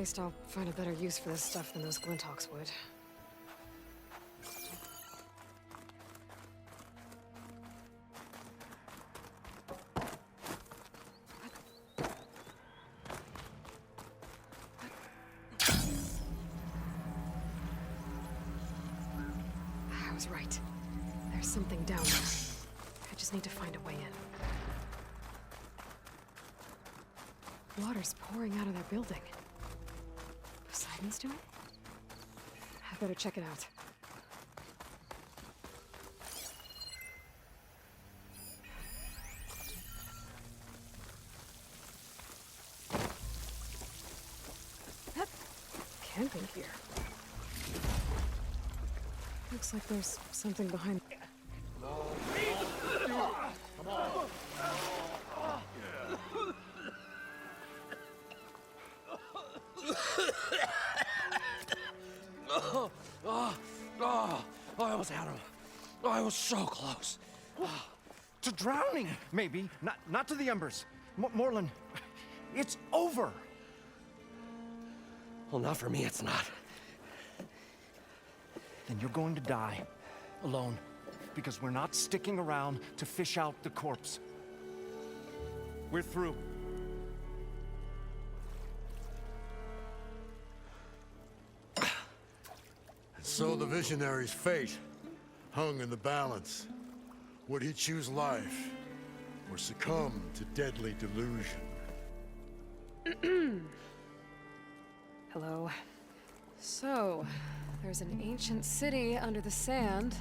least I'll find a better use for this stuff than those Glinthawks would. I was right. There's something down there. I just need to find a way in. Water's pouring out of their building. Poseidon's doing it? I better check it out. Camping gear. Looks like there's something behind. Come on. I almost had him. I was so close. To drowning, maybe. Not to the embers. Morlund, it's over. Well, not for me, it's not. Then you're going to die. Alone. Because we're not sticking around to fish out the corpse. We're through. So the visionary's fate hung in the balance. Would he choose life or succumb to deadly delusion? Hello. So, there's an ancient city under the sand,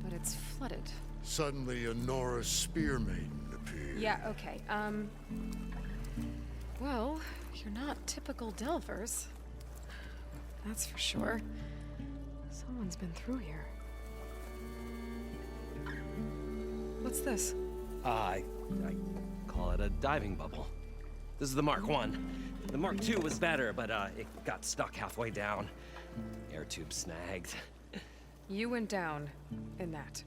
but it's flooded. Suddenly a Norse spear maiden appeared. Yeah, okay. Well, you're not typical Delvers. That's for sure. Someone's been through here. What's this? I call it a diving bubble. This is the Mark I. The Mark II was better, but it got stuck halfway down. Air tube snagged. You went down in that.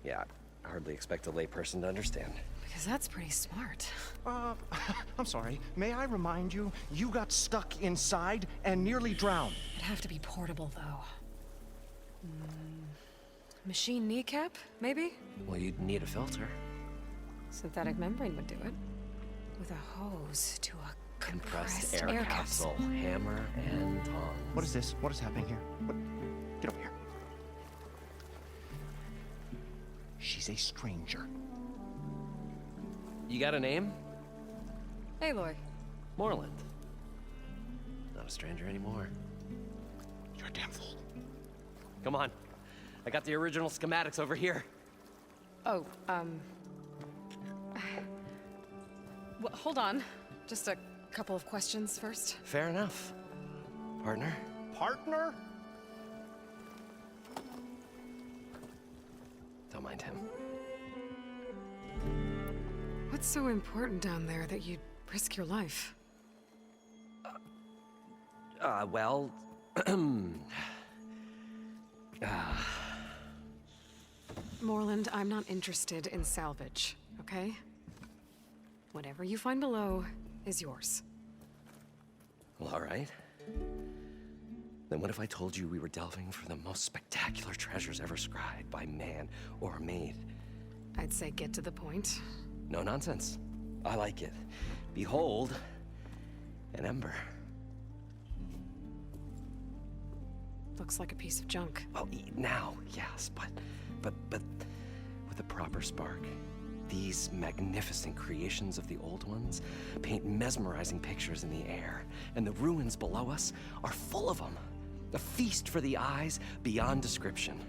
Yeah, I hardly expect a layperson to understand. Because that's pretty smart. I'm sorry. May I remind you, you got stuck inside and nearly drowned. It'd have to be portable, though. Machine kneecap, maybe? Well, you'd need a filter. Synthetic membrane would do it. With a hose to a compressed air capsule. Hammer and tongs. What is this? What is happening here? Get over here. She's a stranger. You got a name? Aloy. Morland. Not a stranger anymore. You're a damn fool. Come on. I got the original schematics over here. Oh, well, hold on. Just a couple of questions first. Fair enough. Partner? Partner? Don't mind him. What's so important down there that you'd risk your life? Well... Morland, I'm not interested in salvage, okay? Whatever you find below is yours. Well, all right. Then what if I told you we were delving for the most spectacular treasures ever scribed by man or maid? I'd say get to the point. No nonsense. I like it. Behold, an ember. Looks like a piece of junk. Well, now, yes, but with a proper spark. These magnificent creations of the old ones paint mesmerizing pictures in the air, and the ruins below us are full of them. A feast for the eyes beyond description.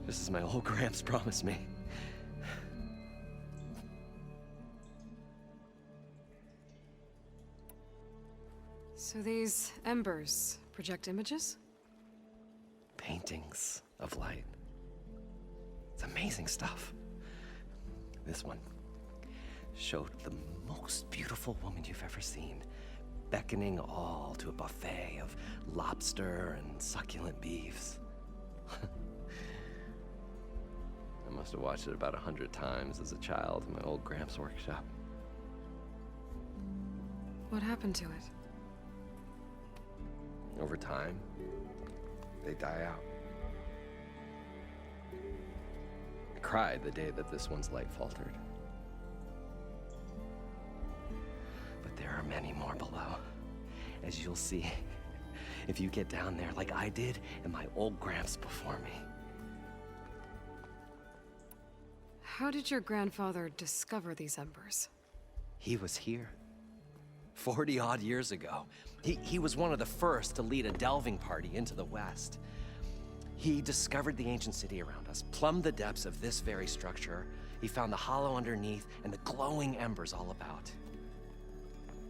Just as my old Gramps promised me. So these embers project images? Paintings of light. It's amazing stuff. This one showed the most beautiful woman you've ever seen, beckoning all to a buffet of lobster and succulent beefs. I must have watched it about 100 times as a child in my old Gramps workshop. What happened to it? Over time, they die out. I cried the day that this one's light faltered. But there are many more below, as you'll see if you get down there like I did and my old Gramps before me. How did your grandfather discover these embers? He was here 40-odd years ago. He was one of the first to lead a delving party into the West. He discovered the ancient city around us, plumbed the depths of this very structure. He found the hollow underneath and the glowing embers all about.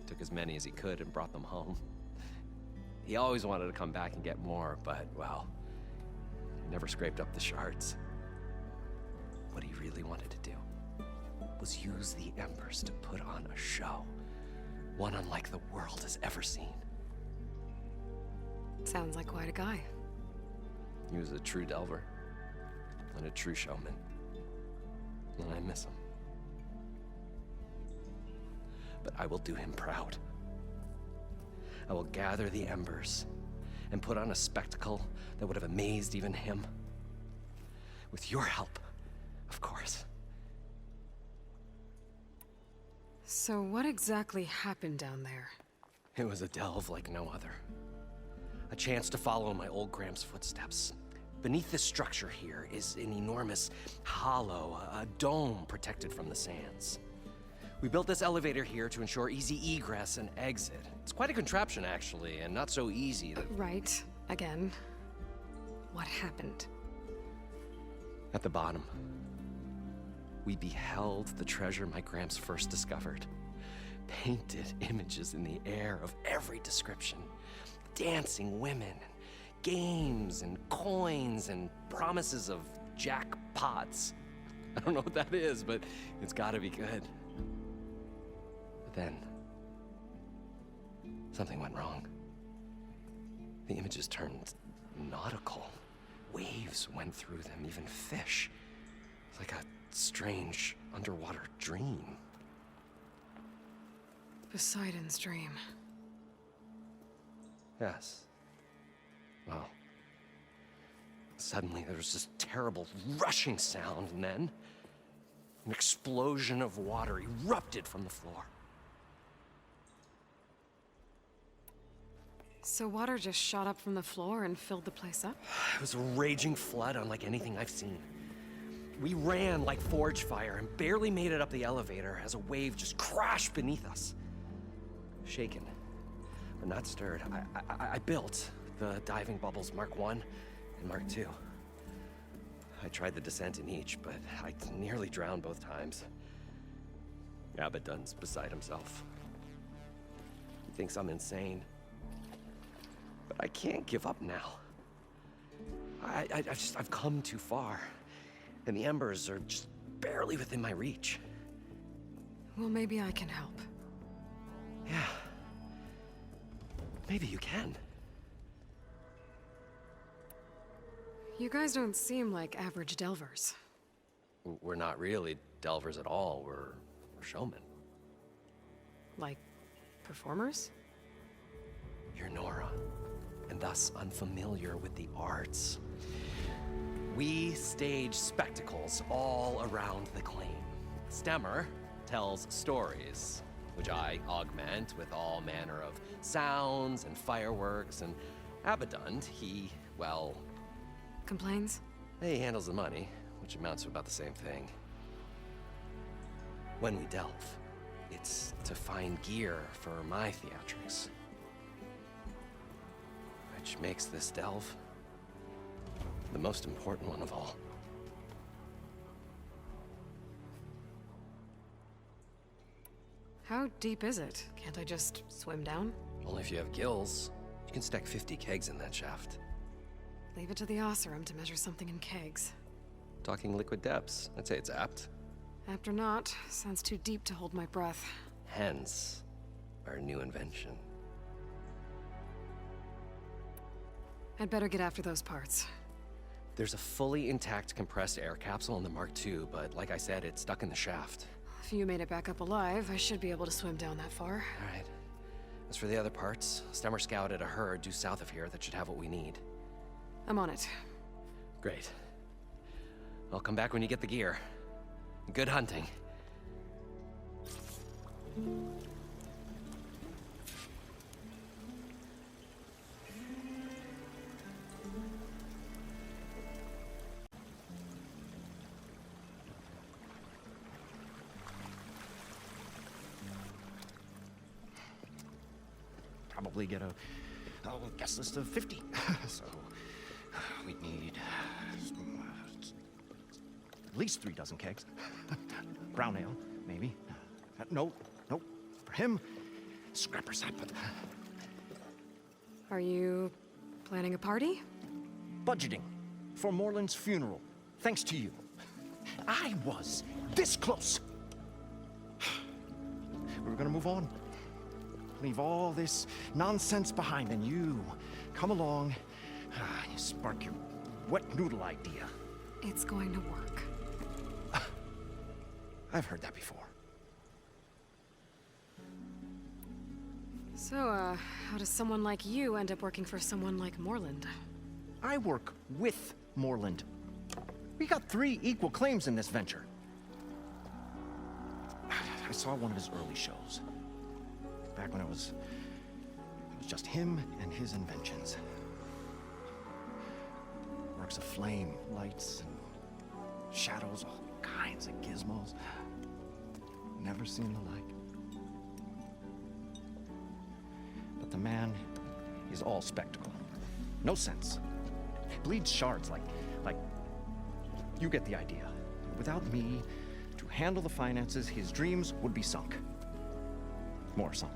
Took as many as he could and brought them home. He always wanted to come back and get more, but, well, he never scraped up the shards. What he really wanted to do was use the embers to put on a show, one unlike the world has ever seen. Sounds like quite a guy. He was a true delver and a true showman, and I miss him. But I will do him proud. I will gather the embers and put on a spectacle that would have amazed even him. With your help, of course. So what exactly happened down there? It was a delve like no other. A chance to follow in my old Gramps' footsteps. Beneath this structure here is an enormous hollow, a dome protected from the sands. We built this elevator here to ensure easy egress and exit. It's quite a contraption, actually, and not so easy that... Right. Again. What happened? At the bottom, we beheld the treasure my Gramps first discovered. Painted images in the air of every description. Dancing women, games and coins and promises of jackpots. I don't know what that is, but it's gotta be good. But then, something went wrong. The images turned nautical. Waves went through them, even fish. It's like a strange underwater dream. Poseidon's dream. Yes. Well, suddenly there was this terrible rushing sound, and then an explosion of water erupted from the floor. So water just shot up from the floor and filled the place up? It was a raging flood unlike anything I've seen. We ran like forge fire and barely made it up the elevator as a wave just crashed beneath us. Shaken, but not stirred, I built the diving bubbles Mark I and Mark II. I tried the descent in each, but I nearly drowned both times. Abaddon's beside himself. He thinks I'm insane. But I can't give up now. I've come too far. And the embers are just barely within my reach. Well, maybe I can help. Yeah. Maybe you can. You guys don't seem like average delvers. We're not really delvers at all. We're showmen. Like, performers? You're Nora, and thus unfamiliar with the arts. We stage spectacles all around the claim. Stemmer tells stories, which I augment with all manner of sounds and fireworks, and Abaddon, he, well... Complains? He handles the money, which amounts to about the same thing. When we delve, it's to find gear for my theatrics. Which makes this delve the most important one of all. How deep is it? Can't I just swim down? Only if you have gills. You can stack 50 kegs in that shaft. Leave it to the Osseram to measure something in kegs. Talking liquid depths, I'd say it's apt. Apt or not, sounds too deep to hold my breath. Hence, our new invention. I'd better get after those parts. There's a fully intact compressed air capsule in the Mark II, but like I said, it's stuck in the shaft. If you made it back up alive, I should be able to swim down that far. All right. As for the other parts, Stemmer scouted a herd due south of here that should have what we need. I'm on it. Great. I'll come back when you get the gear. Good hunting. Probably get a guest list of 50. So we'd need at least 3 dozen kegs. Brown ale, maybe. No. For him, scrapper sap. Are you planning a party? Budgeting for Moreland's funeral, thanks to you. I was this close. We were gonna move on. Leave all this nonsense behind, and you come along, you spark your wet noodle idea. It's going to work. I've heard that before. So, how does someone like you end up working for someone like Moreland? I work with Moreland. We got 3 equal claims in this venture. I saw one of his early shows. Back when it was just him and his inventions. Works of flame, lights, and shadows, all kinds of gizmos. Never seen the like. But the man is all spectacle. No sense. Bleeds shards like you get the idea. Without me to handle the finances, his dreams would be sunk. More sunk.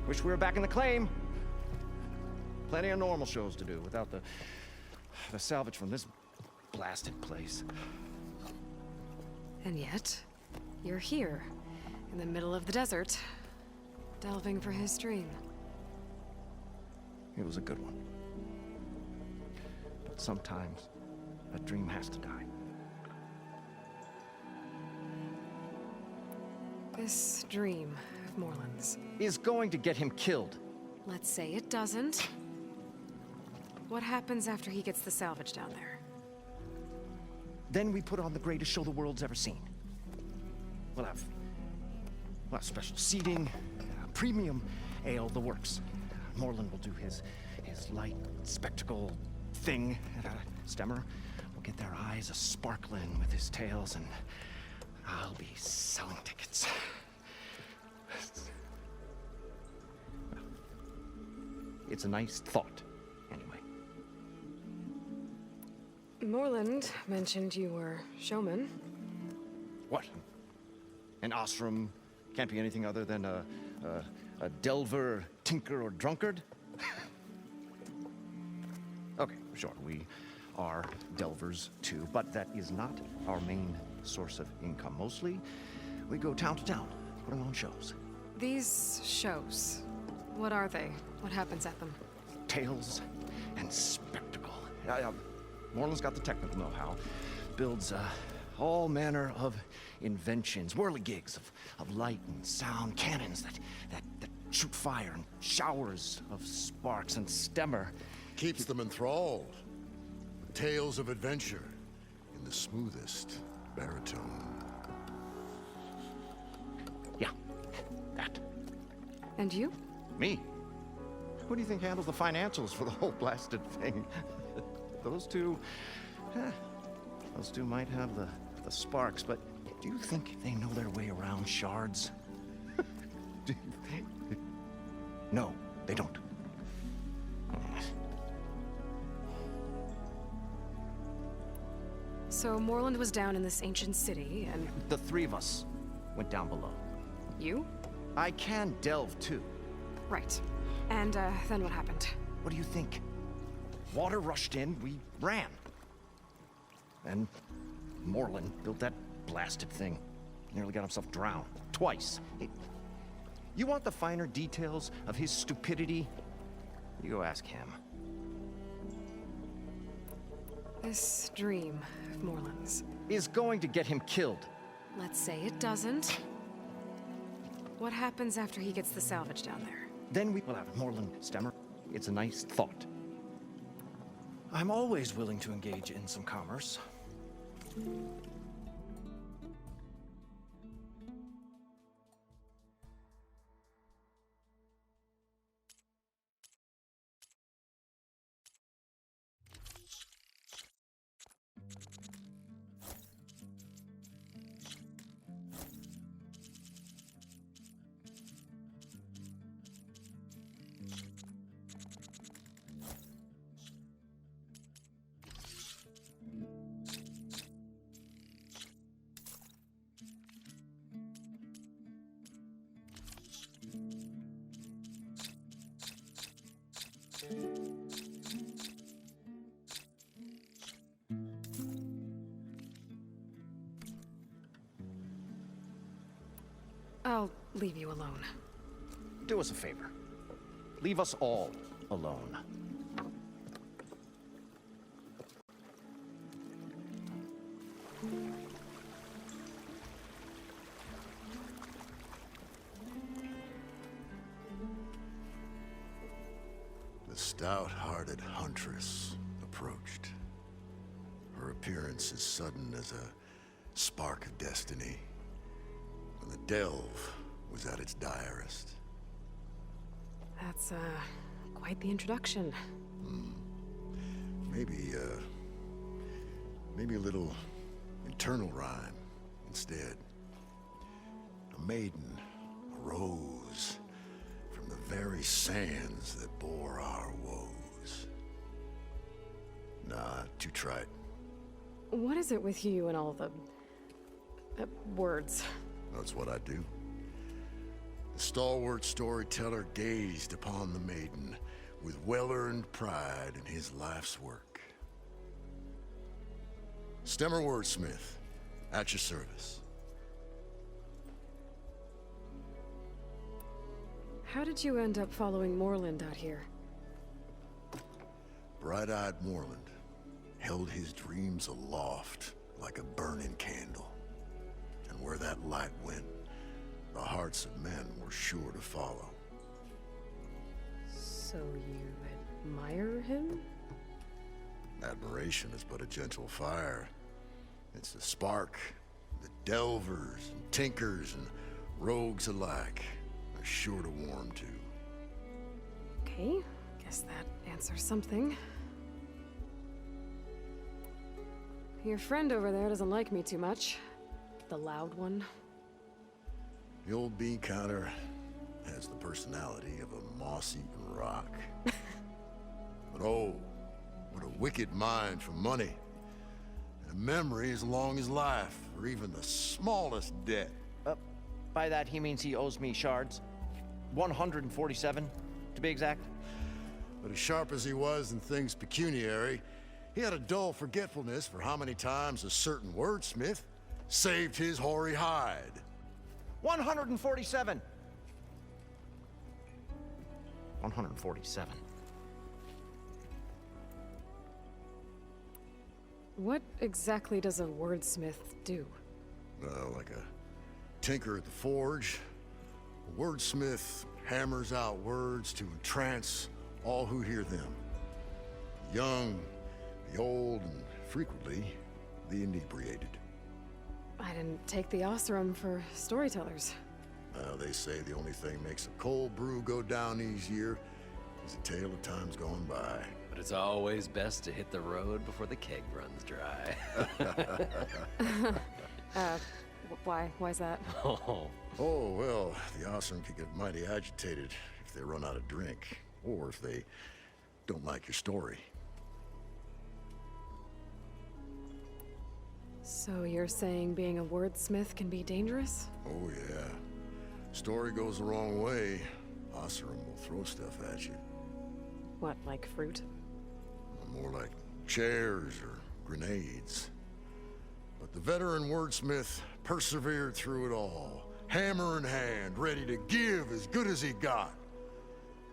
Wish we were back in the claim. Plenty of normal shows to do without the salvage from this blasted place. And yet, you're here, in the middle of the desert, delving for his dream. It was a good one. But sometimes, a dream has to die. This dream of Moreland's. Is going to get him killed. Let's say it doesn't. What happens after he gets the salvage down there? Then we put on the greatest show the world's ever seen. We'll have special seating, premium ale, the works. Moreland will do his light spectacle thing, and Stemmer will get their eyes a-sparkling with his tales, and I'll be selling tickets. It's a nice thought, anyway. Moreland mentioned you were showman. What? An ostrom can't be anything other than a delver, tinker, or drunkard? Okay, sure, we are delvers too, but that is not our main source of income. Mostly, we go town to town, putting on shows. These shows, what are they? What happens at them? Tales and spectacle. Moreland's got the technical know-how. Builds all manner of inventions, whirligigs of light and sound, cannons that shoot fire, and showers of sparks, and Stemmer Keeps them enthralled. Tales of adventure in the smoothest baritone. Yeah, that. And you? Me? Who do you think handles the financials for the whole blasted thing? Those two might have the sparks, but do you think they know their way around shards? No, they don't. So Moreland was down in this ancient city, and The 3 of us went down below. you? I can delve too. Right. And, then what happened? What do you think? Water rushed in, we ran. And Moreland built that blasted thing. Nearly got himself drowned. Twice. You want the finer details of his stupidity? You go ask him. This dream of Moreland's. Is going to get him killed. Let's say it doesn't. What happens after he gets the salvage down there? Then we will have Moreland Stemmer. It's a nice thought. I'm always willing to engage in some commerce. I'll leave you alone. Do us a favor. Leave us all alone. The stout-hearted huntress approached. Her appearance as sudden as a spark of destiny, when the delve was at its direst. That's, quite the introduction. Maybe a little internal rhyme instead. A maiden arose from the very sands that bore our woes. Nah, too trite. What is it with you and all the... words? That's what I do. The stalwart storyteller gazed upon the maiden with well-earned pride in his life's work. Stemmer wordsmith, at your service. How did you end up following Moreland out here? Bright-eyed Moreland held his dreams aloft like a burning candle. And where that light went, the hearts of men were sure to follow. So you admire him? Admiration is but a gentle fire. It's a spark that delvers and tinkers and rogues alike are sure to warm to. Okay, guess that answers something. Your friend over there doesn't like me too much. The loud one. The old bean counter has the personality of a moss-eaten rock. But oh, what a wicked mind for money. And a memory as long as life, or even the smallest debt. By that, he means he owes me shards. 147, to be exact. But as sharp as he was in things pecuniary, he had a dull forgetfulness for how many times a certain wordsmith saved his hoary hide. 147. 147. What exactly does a wordsmith do? Like a tinker at the forge, a wordsmith hammers out words to entrance all who hear them. The young, the old, and frequently the inebriated. I didn't take the Osram for storytellers. They say the only thing makes a cold brew go down easier is a tale of times gone by. But it's always best to hit the road before the keg runs dry. Why's that? Oh, Well, the Osram could get mighty agitated if they run out of drink, or if they don't like your story. So you're saying being a wordsmith can be dangerous? Oh yeah. Story goes the wrong way, Osram will throw stuff at you. What, like fruit? More like chairs or grenades. But the veteran wordsmith persevered through it all, hammer in hand, ready to give as good as he got.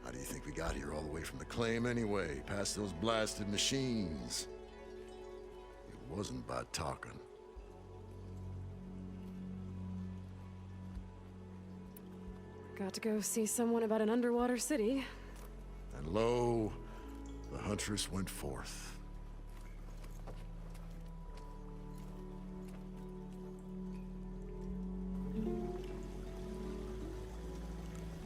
How do you think we got here all the way from the claim anyway, past those blasted machines? It wasn't by talking. Got to go see someone about an underwater city. And lo, the huntress went forth.